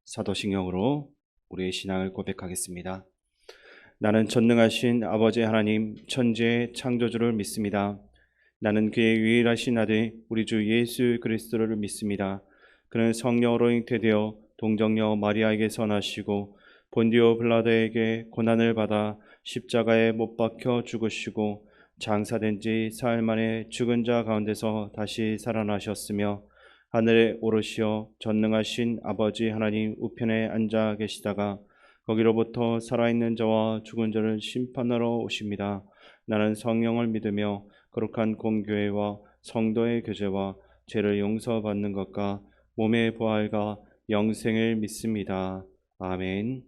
사도신경으로 우리의 신앙을 고백하겠습니다. 나는 전능하신 아버지 하나님 천지의 창조주를 믿습니다. 나는 그의 유일하신 아들 우리 주 예수 그리스도를 믿습니다. 그는 성령으로 잉태되어 동정녀 마리아에게서 나시고 본디오 빌라도에게 고난을 받아 십자가에 못 박혀 죽으시고 장사된 지 사흘 만에 죽은 자 가운데서 다시 살아나셨으며 하늘에 오르시어 전능하신 아버지 하나님 우편에 앉아 계시다가 거기로부터 살아있는 자와 죽은 자를 심판하러 오십니다. 나는 성령을 믿으며 거룩한 공교회와 성도의 교제와 죄를 용서받는 것과 몸의 부활과 영생을 믿습니다. 아멘.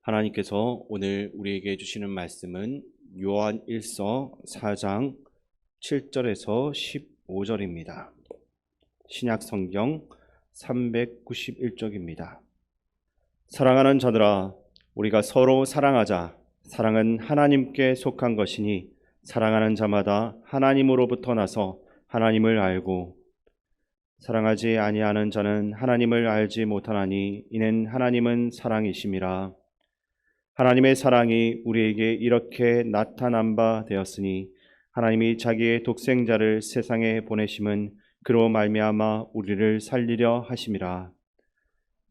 하나님께서 오늘 우리에게 주시는 말씀은 요한 1서 4장 7절에서 15절입니다. 신약 성경 391쪽입니다. 사랑하는 자들아, 우리가 서로 사랑하자. 사랑은 하나님께 속한 것이니 사랑하는 자마다 하나님으로부터 나서 하나님을 알고 사랑하지 아니하는 자는 하나님을 알지 못하나니 이는 하나님은 사랑이심이라. 하나님의 사랑이 우리에게 이렇게 나타난 바 되었으니 하나님이 자기의 독생자를 세상에 보내심은 그로 말미암아 우리를 살리려 하심이라.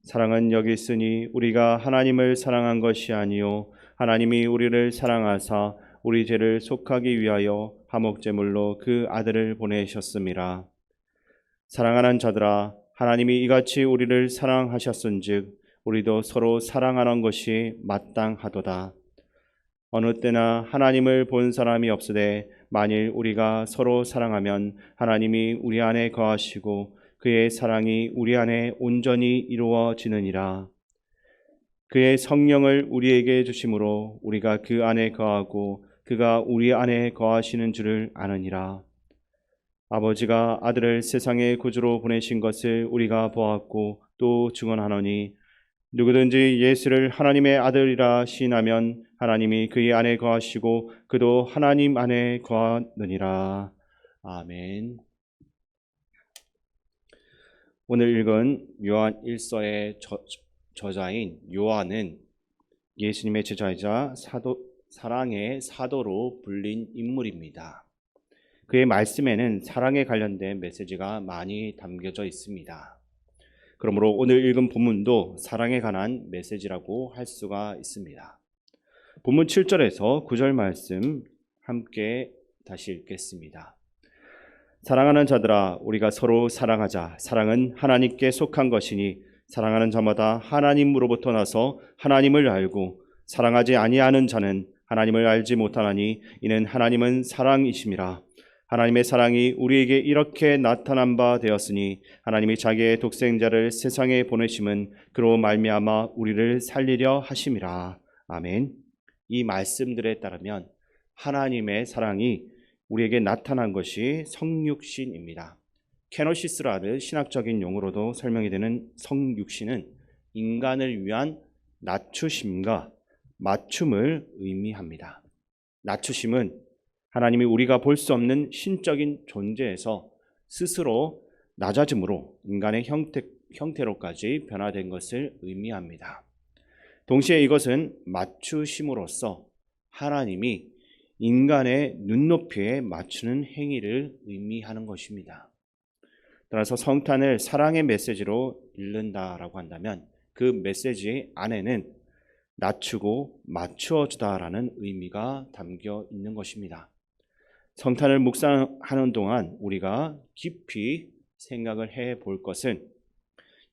사랑은 여기 있으니 우리가 하나님을 사랑한 것이 아니요 하나님이 우리를 사랑하사 우리 죄를 속하기 위하여 화목제물로 그 아들을 보내셨음이라. 사랑하는 자들아, 하나님이 이같이 우리를 사랑하셨은즉 우리도 서로 사랑하는 것이 마땅하도다. 어느 때나 하나님을 본 사람이 없으되 만일 우리가 서로 사랑하면 하나님이 우리 안에 거하시고 그의 사랑이 우리 안에 온전히 이루어지느니라. 그의 성령을 우리에게 주심으로 우리가 그 안에 거하고 그가 우리 안에 거하시는 줄을 아느니라. 아버지가 아들을 세상의 구주로 보내신 것을 우리가 보았고 또 증언하노니 누구든지 예수를 하나님의 아들이라 시인하면 하나님이 그의 안에 거하시고 그도 하나님 안에 거하느니라. 아멘. 오늘 읽은 요한 1서의 저자인 요한은 예수님의 제자이자 사랑의 사도로 불린 인물입니다. 그의 말씀에는 사랑에 관련된 메시지가 많이 담겨져 있습니다. 그러므로 오늘 읽은 본문도 사랑에 관한 메시지라고 할 수가 있습니다. 본문 7절에서 9절 말씀 함께 다시 읽겠습니다. 사랑하는 자들아, 우리가 서로 사랑하자. 사랑은 하나님께 속한 것이니 사랑하는 자마다 하나님으로부터 나서 하나님을 알고 사랑하지 아니하는 자는 하나님을 알지 못하나니 이는 하나님은 사랑이심이라. 하나님의 사랑이 우리에게 이렇게 나타난 바 되었으니 하나님이 자기의 독생자를 세상에 보내심은 그로 말미암아 우리를 살리려 하심이라. 아멘. 이 말씀들에 따르면 하나님의 사랑이 우리에게 나타난 것이 성육신입니다. 케노시스라는 신학적인 용어로도 설명이 되는 성육신은 인간을 위한 낮추심과 맞춤을 의미합니다. 낮추심은 하나님이 우리가 볼 수 없는 신적인 존재에서 스스로 낮아짐으로 인간의 형태로까지 변화된 것을 의미합니다. 동시에 이것은 맞추심으로써 하나님이 인간의 눈높이에 맞추는 행위를 의미하는 것입니다. 따라서 성탄을 사랑의 메시지로 읽는다라고 한다면 그 메시지 안에는 낮추고 맞추어 주다라는 의미가 담겨 있는 것입니다. 성탄을 묵상하는 동안 우리가 깊이 생각을 해 볼 것은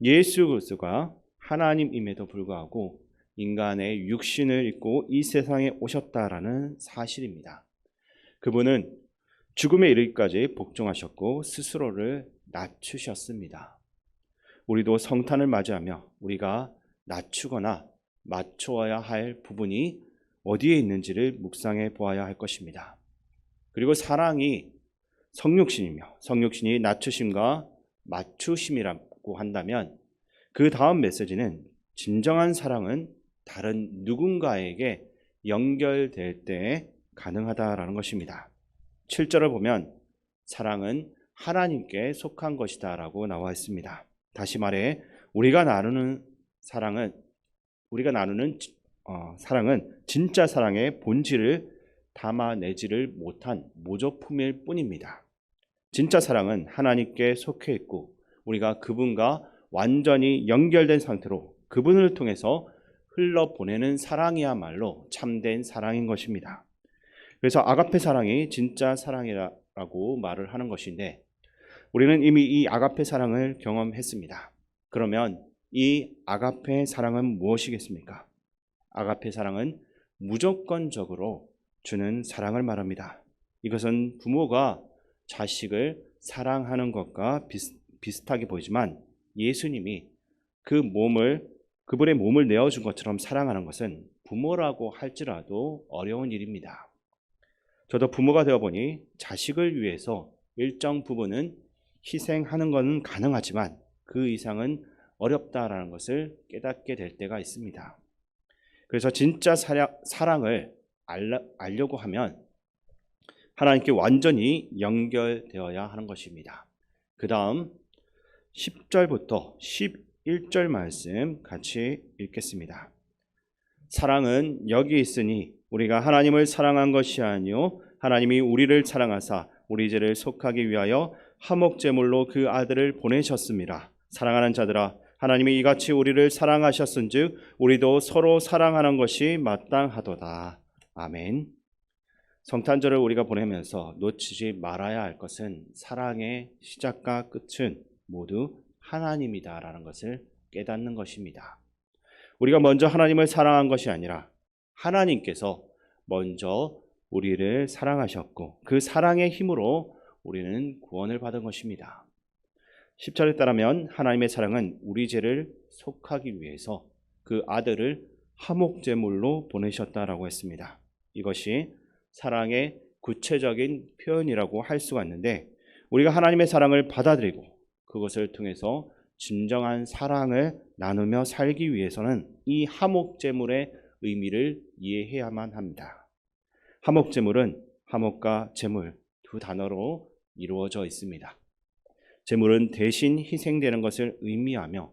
예수 그리스도가 하나님임에도 불구하고 인간의 육신을 입고 이 세상에 오셨다라는 사실입니다. 그분은 죽음에 이르기까지 복종하셨고 스스로를 낮추셨습니다. 우리도 성탄을 맞이하며 우리가 낮추거나 맞추어야 할 부분이 어디에 있는지를 묵상해 보아야 할 것입니다. 그리고 사랑이 성육신이며 성육신이 낮추심과 맞추심이라고 한다면 그 다음 메시지는 진정한 사랑은 다른 누군가에게 연결될 때 가능하다라는 것입니다. 7절을 보면 사랑은 하나님께 속한 것이다 라고 나와 있습니다. 다시 말해 우리가 나누는 사랑은 사랑은 진짜 사랑의 본질을 담아내지를 못한 모조품일 뿐입니다. 진짜 사랑은 하나님께 속해 있고 우리가 그분과 완전히 연결된 상태로 그분을 통해서 흘러보내는 사랑이야말로 참된 사랑인 것입니다. 그래서 아가페 사랑이 진짜 사랑이라고 말을 하는 것인데 우리는 이미 이 아가페 사랑을 경험했습니다. 그러면 이 아가페 사랑은 무엇이겠습니까? 아가페 사랑은 무조건적으로 주는 사랑을 말합니다. 이것은 부모가 자식을 사랑하는 것과 비슷하게 보이지만 예수님이 그분의 몸을 내어준 것처럼 사랑하는 것은 부모라고 할지라도 어려운 일입니다. 저도 부모가 되어보니 자식을 위해서 일정 부분은 희생하는 것은 가능하지만 그 이상은 어렵다라는 것을 깨닫게 될 때가 있습니다. 그래서 진짜 사랑을 알려고 하면 하나님께 완전히 연결되어야 하는 것입니다. 그 다음 10절부터 11절 말씀 같이 읽겠습니다. 사랑은 여기 있으니 우리가 하나님을 사랑한 것이 아니요 하나님이 우리를 사랑하사 우리 죄를 속하기 위하여 화목제물로 그 아들을 보내셨습니다. 사랑하는 자들아 하나님이 이같이 우리를 사랑하셨은즉 우리도 서로 사랑하는 것이 마땅하도다. 아멘. 성탄절을 우리가 보내면서 놓치지 말아야 할 것은 사랑의 시작과 끝은 모두 하나님이다라는 것을 깨닫는 것입니다. 우리가 먼저 하나님을 사랑한 것이 아니라 하나님께서 먼저 우리를 사랑하셨고 그 사랑의 힘으로 우리는 구원을 받은 것입니다. 10절에 따르면 하나님의 사랑은 우리 죄를 속하기 위해서 그 아들을 화목제물로 보내셨다라고 했습니다. 이것이 사랑의 구체적인 표현이라고 할 수가 있는데 우리가 하나님의 사랑을 받아들이고 그것을 통해서 진정한 사랑을 나누며 살기 위해서는 이 화목제물의 의미를 이해해야만 합니다. 화목제물은 화목과 제물 두 단어로 이루어져 있습니다. 제물은 대신 희생되는 것을 의미하며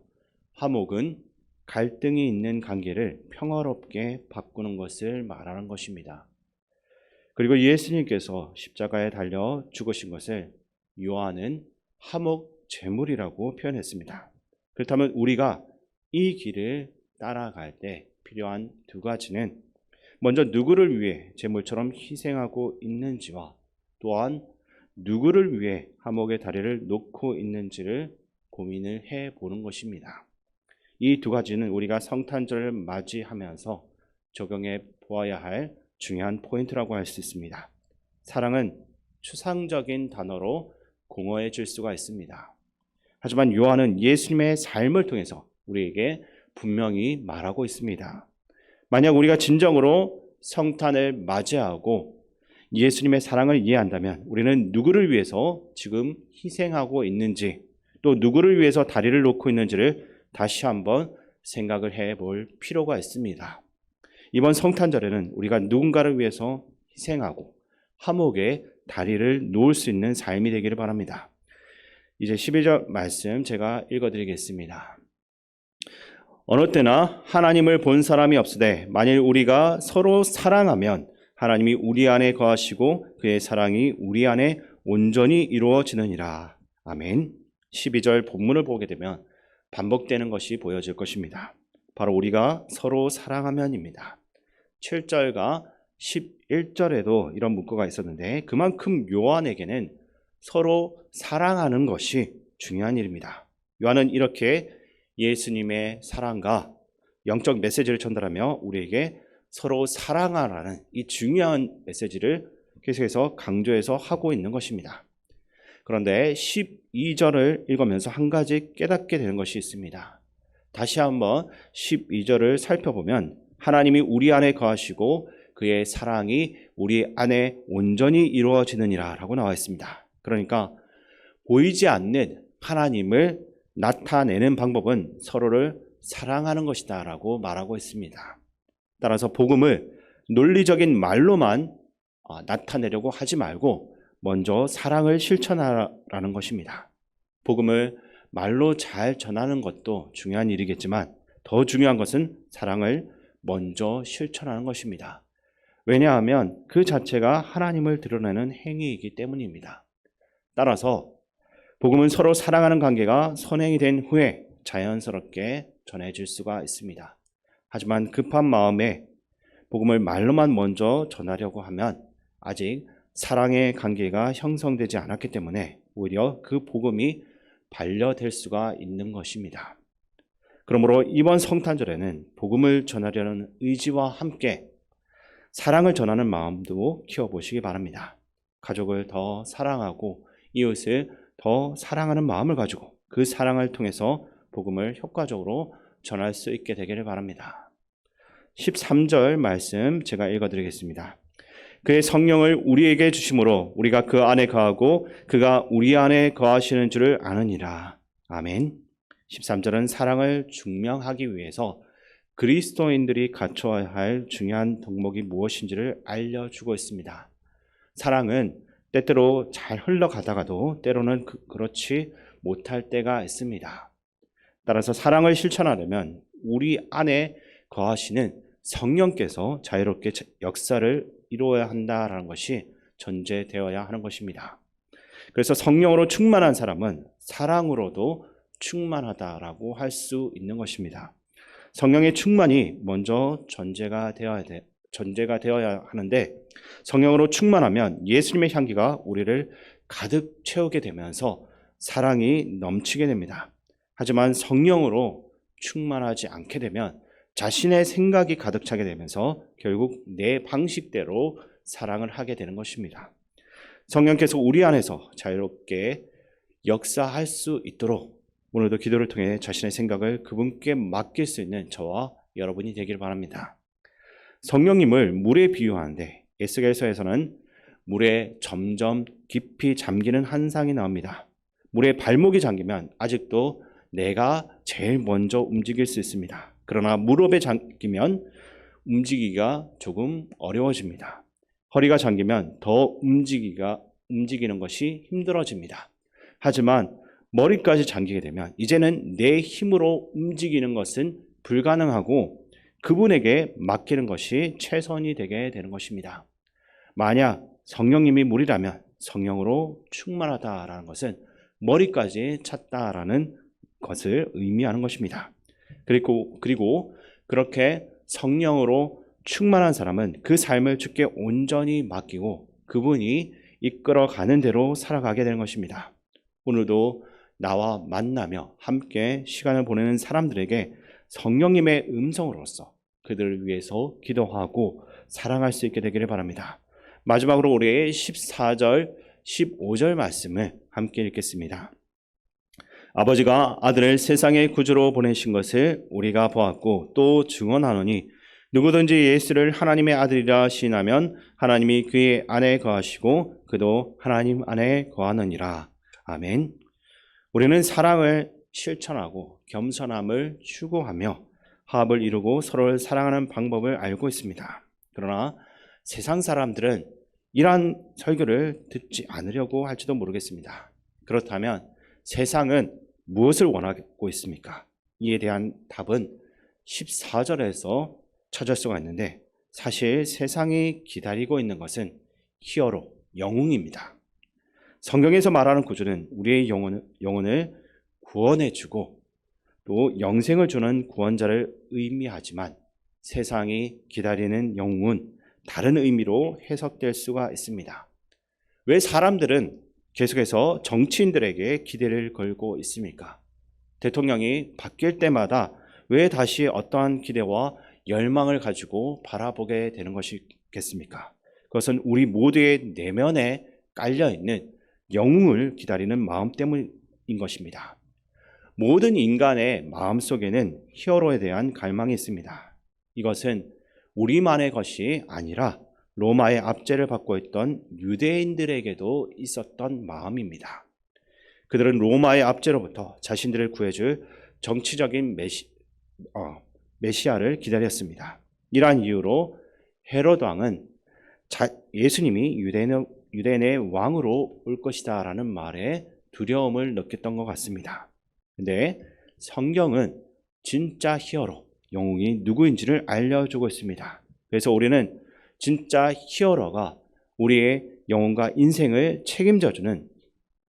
화목은 갈등이 있는 관계를 평화롭게 바꾸는 것을 말하는 것입니다. 그리고 예수님께서 십자가에 달려 죽으신 것을 요한은 화목 제물이라고 표현했습니다. 그렇다면 우리가 이 길을 따라갈 때 필요한 두 가지는 먼저 누구를 위해 제물처럼 희생하고 있는지와 또한 누구를 위해 화목의 다리를 놓고 있는지를 고민을 해보는 것입니다. 이 두 가지는 우리가 성탄절을 맞이하면서 적용해 보아야 할 중요한 포인트라고 할 수 있습니다. 사랑은 추상적인 단어로 공허해질 수가 있습니다. 하지만 요한은 예수님의 삶을 통해서 우리에게 분명히 말하고 있습니다. 만약 우리가 진정으로 성탄을 맞이하고 예수님의 사랑을 이해한다면 우리는 누구를 위해서 지금 희생하고 있는지 또 누구를 위해서 다리를 놓고 있는지를 다시 한번 생각을 해볼 필요가 있습니다. 이번 성탄절에는 우리가 누군가를 위해서 희생하고 화목의 다리를 놓을 수 있는 삶이 되기를 바랍니다. 이제 12절 말씀 제가 읽어드리겠습니다. 어느 때나 하나님을 본 사람이 없으되 만일 우리가 서로 사랑하면 하나님이 우리 안에 거하시고 그의 사랑이 우리 안에 온전히 이루어지느니라. 아멘. 12절 본문을 보게 되면 반복되는 것이 보여질 것입니다. 바로 우리가 서로 사랑하면입니다. 7절과 11절에도 이런 문구가 있었는데 그만큼 요한에게는 서로 사랑하는 것이 중요한 일입니다. 요한은 이렇게 예수님의 사랑과 영적 메시지를 전달하며 우리에게 서로 사랑하라는 이 중요한 메시지를 계속해서 강조해서 하고 있는 것입니다. 그런데 12절을 읽으면서 한 가지 깨닫게 되는 것이 있습니다. 다시 한번 12절을 살펴보면 하나님이 우리 안에 거하시고 그의 사랑이 우리 안에 온전히 이루어지느니라 라고 나와 있습니다. 그러니까 보이지 않는 하나님을 나타내는 방법은 서로를 사랑하는 것이다 라고 말하고 있습니다. 따라서 복음을 논리적인 말로만 나타내려고 하지 말고 먼저 사랑을 실천하라는 것입니다. 복음을 말로 잘 전하는 것도 중요한 일이겠지만 더 중요한 것은 사랑을 먼저 실천하는 것입니다. 왜냐하면 그 자체가 하나님을 드러내는 행위이기 때문입니다. 따라서 복음은 서로 사랑하는 관계가 선행이 된 후에 자연스럽게 전해질 수가 있습니다. 하지만 급한 마음에 복음을 말로만 먼저 전하려고 하면 아직 사랑의 관계가 형성되지 않았기 때문에 오히려 그 복음이 반려될 수가 있는 것입니다. 그러므로 이번 성탄절에는 복음을 전하려는 의지와 함께 사랑을 전하는 마음도 키워보시기 바랍니다. 가족을 더 사랑하고 이웃을 더 사랑하는 마음을 가지고 그 사랑을 통해서 복음을 효과적으로 전할 수 있게 되기를 바랍니다. 13절 말씀 제가 읽어드리겠습니다. 그의 성령을 우리에게 주심으로 우리가 그 안에 거하고 그가 우리 안에 거하시는 줄을 아느니라. 아멘. 13절은 사랑을 증명하기 위해서 그리스도인들이 갖춰야 할 중요한 덕목이 무엇인지를 알려주고 있습니다. 사랑은 때때로 잘 흘러가다가도 때로는 그렇지 못할 때가 있습니다. 따라서 사랑을 실천하려면 우리 안에 거하시는 성령께서 자유롭게 역사를 이루어야 한다라는 것이 전제되어야 하는 것입니다. 그래서 성령으로 충만한 사람은 사랑으로도 충만하다라고 할 수 있는 것입니다. 성령의 충만이 먼저 전제가 되어야 하는데 성령으로 충만하면 예수님의 향기가 우리를 가득 채우게 되면서 사랑이 넘치게 됩니다. 하지만 성령으로 충만하지 않게 되면 자신의 생각이 가득 차게 되면서 결국 내 방식대로 사랑을 하게 되는 것입니다. 성령께서 우리 안에서 자유롭게 역사할 수 있도록 오늘도 기도를 통해 자신의 생각을 그분께 맡길 수 있는 저와 여러분이 되길 바랍니다. 성령님을 물에 비유하는데 에스겔서에서는 물에 점점 깊이 잠기는 환상이 나옵니다. 물에 발목이 잠기면 아직도 내가 제일 먼저 움직일 수 있습니다. 그러나 무릎에 잠기면 움직이기가 조금 어려워집니다. 허리가 잠기면 더 움직이는 것이 힘들어집니다. 하지만 머리까지 잠기게 되면 이제는 내 힘으로 움직이는 것은 불가능하고 그분에게 맡기는 것이 최선이 되게 되는 것입니다. 만약 성령님이 물이라면 성령으로 충만하다라는 것은 머리까지 찼다라는 것을 의미하는 것입니다. 그리고 그렇게 성령으로 충만한 사람은 그 삶을 주께 온전히 맡기고 그분이 이끌어가는 대로 살아가게 되는 것입니다. 오늘도 나와 만나며 함께 시간을 보내는 사람들에게 성령님의 음성으로서 그들을 위해서 기도하고 사랑할 수 있게 되기를 바랍니다. 마지막으로 우리의 14절, 15절 말씀을 함께 읽겠습니다. 아버지가 아들을 세상의 구주로 보내신 것을 우리가 보았고 또 증언하노니 누구든지 예수를 하나님의 아들이라 시인하면 하나님이 그의 안에 거하시고 그도 하나님 안에 거하느니라. 아멘. 우리는 사랑을 실천하고 겸손함을 추구하며 화합을 이루고 서로를 사랑하는 방법을 알고 있습니다. 그러나 세상 사람들은 이러한 설교를 듣지 않으려고 할지도 모르겠습니다. 그렇다면 세상은 무엇을 원하고 있습니까? 이에 대한 답은 14절에서 찾을 수가 있는데 사실 세상이 기다리고 있는 것은 히어로, 영웅입니다. 성경에서 말하는 구주는 우리의 영혼을 구원해주고 또 영생을 주는 구원자를 의미하지만 세상이 기다리는 영웅은 다른 의미로 해석될 수가 있습니다. 왜 사람들은 계속해서 정치인들에게 기대를 걸고 있습니까? 대통령이 바뀔 때마다 왜 다시 어떠한 기대와 열망을 가지고 바라보게 되는 것이겠습니까? 그것은 우리 모두의 내면에 깔려있는 영웅을 기다리는 마음 때문인 것입니다. 모든 인간의 마음속에는 히어로에 대한 갈망이 있습니다. 이것은 우리만의 것이 아니라 로마의 압제를 받고 있던 유대인들에게도 있었던 마음입니다. 그들은 로마의 압제로부터 자신들을 구해줄 정치적인 메시아를 기다렸습니다. 이러한 이유로 헤롯 왕은 예수님이 유대인의 왕으로 올 것이다 라는 말에 두려움을 느꼈던 것 같습니다. 근데 성경은 진짜 히어로, 영웅이 누구인지를 알려주고 있습니다. 그래서 우리는 진짜 히어로가 우리의 영혼과 인생을 책임져주는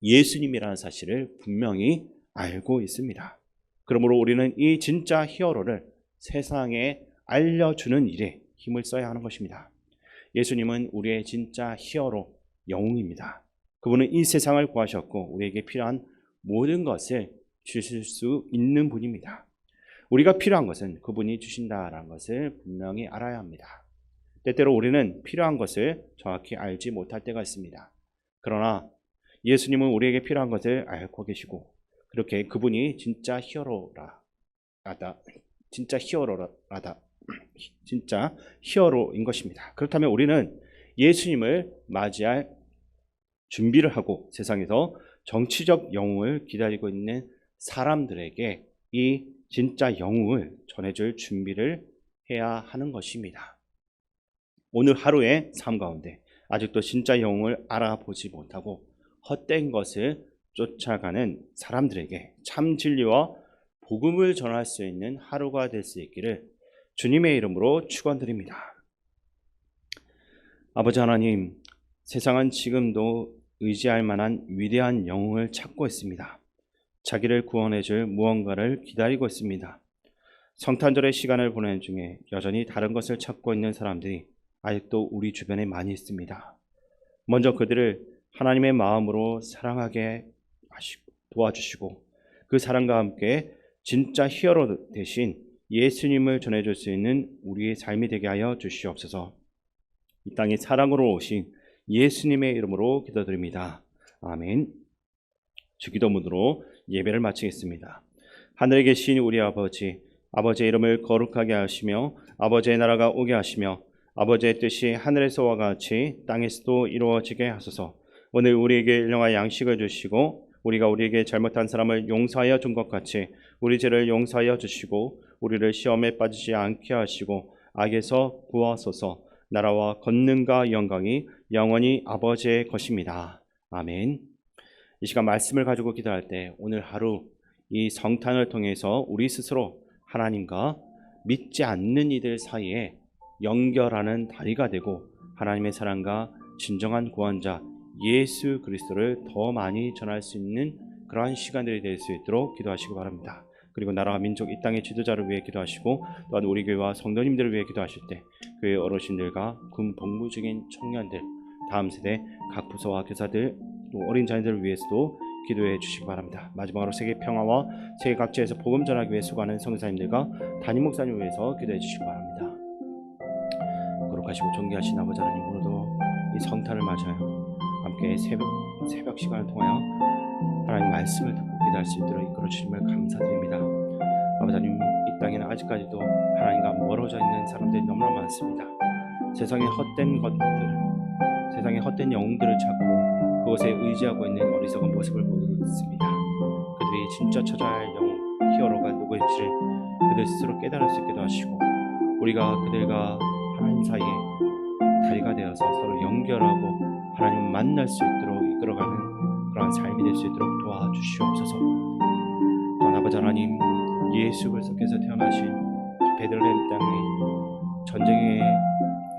예수님이라는 사실을 분명히 알고 있습니다. 그러므로 우리는 이 진짜 히어로를 세상에 알려주는 일에 힘을 써야 하는 것입니다. 예수님은 우리의 진짜 히어로, 영웅입니다. 그분은 이 세상을 구하셨고 우리에게 필요한 모든 것을 주실 수 있는 분입니다. 우리가 필요한 것은 그분이 주신다라는 것을 분명히 알아야 합니다. 때때로 우리는 필요한 것을 정확히 알지 못할 때가 있습니다. 그러나 예수님은 우리에게 필요한 것을 알고 계시고 그렇게 그분이 진짜 히어로인 것입니다. 그렇다면 우리는 예수님을 맞이할 준비를 하고 세상에서 정치적 영웅을 기다리고 있는 사람들에게 이 진짜 영웅을 전해줄 준비를 해야 하는 것입니다. 오늘 하루의 삶 가운데 아직도 진짜 영웅을 알아보지 못하고 헛된 것을 쫓아가는 사람들에게 참 진리와 복음을 전할 수 있는 하루가 될 수 있기를 주님의 이름으로 축원드립니다. 아버지 하나님, 세상은 지금도 의지할 만한 위대한 영웅을 찾고 있습니다. 자기를 구원해줄 무언가를 기다리고 있습니다. 성탄절의 시간을 보내는 중에 여전히 다른 것을 찾고 있는 사람들이 아직도 우리 주변에 많이 있습니다. 먼저 그들을 하나님의 마음으로 사랑하게 도와주시고 그 사랑과 함께 진짜 히어로 대신 예수님을 전해줄 수 있는 우리의 삶이 되게 하여 주시옵소서. 이 땅에 사랑으로 오신 예수님의 이름으로 기도드립니다. 아멘. 주기도문으로 예배를 마치겠습니다. 하늘에 계신 우리 아버지, 아버지의 이름을 거룩하게 하시며 아버지의 나라가 오게 하시며 아버지의 뜻이 하늘에서와 같이 땅에서도 이루어지게 하소서. 오늘 우리에게 일용할 양식을 주시고 우리가 우리에게 잘못한 사람을 용서하여 준 것 같이 우리 죄를 용서하여 주시고 우리를 시험에 빠지지 않게 하시고 악에서 구하소서. 나라와 권능과 영광이 영원히 아버지의 것입니다. 아멘. 이 시간 말씀을 가지고 기도할 때 오늘 하루 이 성탄을 통해서 우리 스스로 하나님과 믿지 않는 이들 사이에 연결하는 다리가 되고 하나님의 사랑과 진정한 구원자 예수 그리스도를 더 많이 전할 수 있는 그러한 시간들이 될 수 있도록 기도하시기 바랍니다. 그리고 나라와 민족 이 땅의 지도자를 위해 기도하시고 또한 우리 교회와 성도님들을 위해 기도하실 때 교회 어르신들과 군 복무 중인 청년들, 다음 세대 각 부서와 교사들, 또 어린 자녀들을 위해서도 기도해 주시기 바랍니다. 마지막으로 세계 평화와 세계 각지에서 복음 전하기 위해 수고하는 성교사님들과 담임 목사님을 위해서 기도해 주시기 바랍니다. 거룩하시고 존귀하신 아버지 하나님, 오늘도 이 성탄을 맞아요 함께 새벽 시간을 통하여 하나님 말씀을 듣고 기도할 수 있도록 이끌어 주심을 감사드립니다. 아버지 하나님, 이 땅에는 아직까지도 하나님과 멀어져 있는 사람들이 너무나 많습니다. 세상의 헛된 영웅들을 찾고 그것에 의지하고 있는 어리석은 모습을 보이고 있습니다. 그들이 진짜 찾아야 할 영웅, 히어로가 누구인지를 그들 스스로 깨달을 수 있기도 하시고 우리가 그들과 하나님 사이에 다리가 되어서 서로 연결하고 하나님을 만날 수 있도록 이끌어가는 그러한 삶이 될 수 있도록 도와주시옵소서. 또한 아버지 하나님, 예수 그리스도께서 태어나신 베들레헴 땅에 전쟁의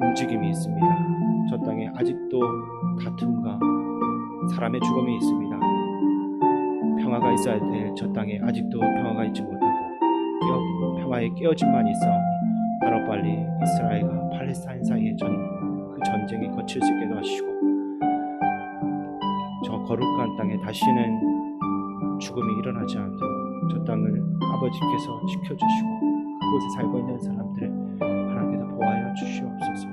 움직임이 있습니다. 저 땅에 아직도 다툼과 사람의 죽음이 있습니다. 평화가 있어야 될 저 땅에 아직도 평화가 있지 못하고 평화의 깨어짐만 있사오니 하루빨리 이스라엘과 팔레스타인 사이의 그 전쟁이 거칠 수 있게 도와주시고 저 거룩한 땅에 다시는 죽음이 일어나지 않도록 저 땅을 아버지께서 지켜주시고 그곳에 살고 있는 사람들을 하나님께서 보호하여 주시옵소서.